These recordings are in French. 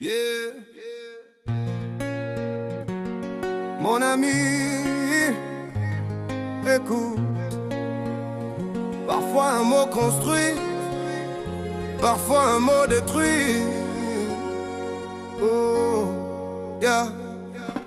Yeah. Mon ami, écoute. Parfois un mot construit, parfois un mot détruit. Oh, yeah.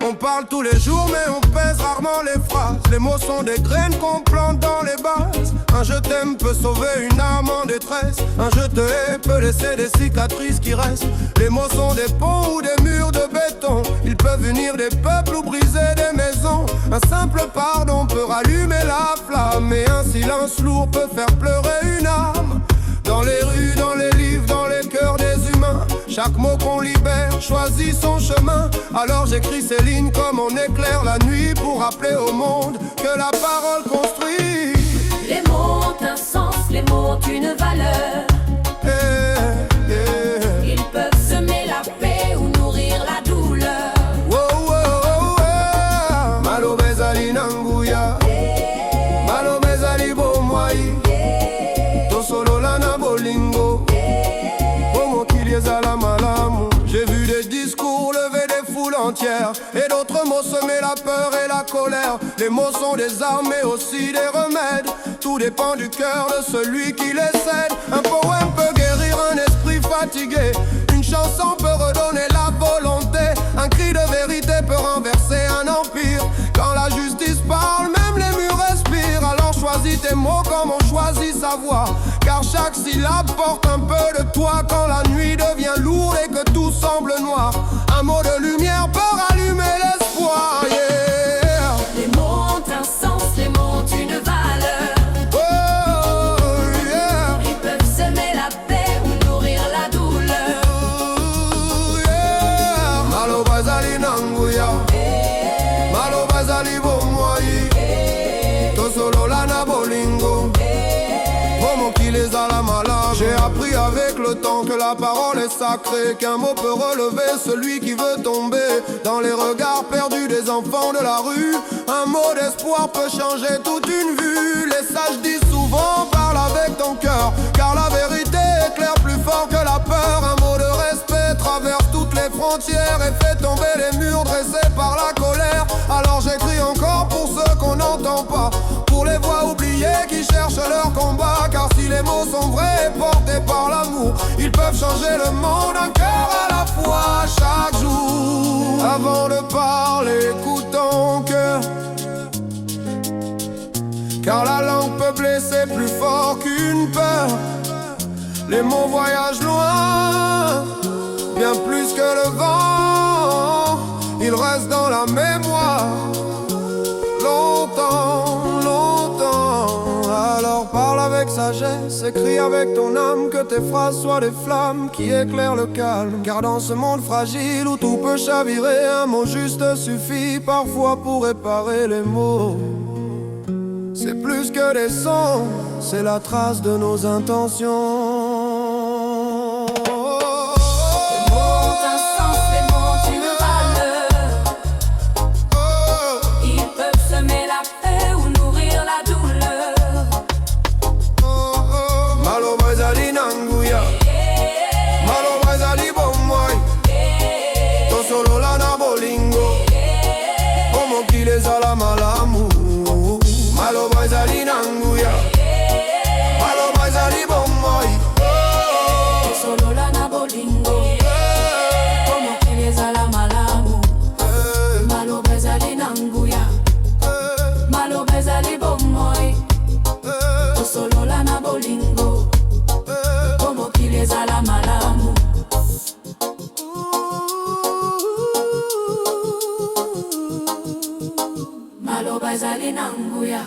On parle tous les jours mais on pèse rarement les phrases. Les mots sont des graines qu'on plante dans les bases. Un je t'aime peut sauver une âme en détresse. Un je te hais peut laisser des cicatrices qui restent. Les mots sont des ponts ou des murs de béton. Ils peuvent unir des peuples ou briser des maisons. Un simple pardon peut rallumer la flamme. Et un silence lourd peut faire pleurer une âme. Dans les rues, dans les livres, dans les cœurs des humains, chaque mot qu'on libère choisit son chemin. Alors j'écris ces lignes comme on éclaire la nuit, pour rappeler au monde que la parole construit. Les mots ont un sens, les mots ont une valeur. Ils peuvent semer la paix ou nourrir la douleur. Malo bezali nanguya, malo bezali bomwai, tosolola na bolingo, bomo kiliezala malamu. J'ai vu des discours lever des foules entières, et d'autres mots semer la peur et la colère. Les mots sont des armes mais aussi des remèdes. Tout dépend du cœur de celui qui les cède. Un poème peut guérir un esprit fatigué. Une chanson peut redonner la volonté. Un cri de vérité peut renverser un empire. Quand la justice parle, même les murs respirent. Alors choisis tes mots comme on choisit sa voix, car chaque syllabe porte un peu de toi. Quand la nuit devient lourde et que tout semble noir, un mot de lumière peut rallumer l'espoir. Yeah. Les mots ont un sens, les mots ont une valeur. Oh, yeah. Ils peuvent semer la paix ou nourrir la douleur. Oh, yeah. Malo bazali nanguya, malo bazali bomwai, tosolola na bolingo, bomo kilezala malamu. J'ai appris avec le temps que la parole est sacrée, qu'un mot peut relever celui qui veut tomber. Dans les regards perdus des enfants de la rue, un mot d'espoir peut changer toute une vue. Les sages disent souvent parle avec ton cœur, car la vérité éclaire plus fort que la peur. Un mot de respect traverse toutes les frontières et fait tomber les murs dressés par la colère. Alors j'écris encore pour ceux qu'on n'entend pas, pour les voix oubliées qui cherchent leur combat. Car si les mots sont vrais et portés par l'amour, ils peuvent changer le monde un cœur à la fois. Chaque jour, avant de parler, écoute ton cœur, car la langue peut blesser plus fort qu'une peur. Les mots voyagent loin, bien plus que le vent. Ils restent dans la mémoire longtemps, longtemps. Alors parle avec sagesse, écris avec ton âme, que tes phrases soient des flammes qui éclairent le calme. Car dans ce monde fragile où tout peut chavirer, un mot juste suffit parfois pour réparer les mots. C'est plus que des sons, c'est la trace de nos intentions. Tosolola na bolingo, bomo kilezala malamu. Maloba ezali nanguya, maloba ezali bomoi. Tosolola na bolingo, bomo kilezala malamu. Maloba ezali nanguya, maloba ezali bomoi. Tosolola na bolingo, bomo kilezala malamu. Maloba ezali nanguya.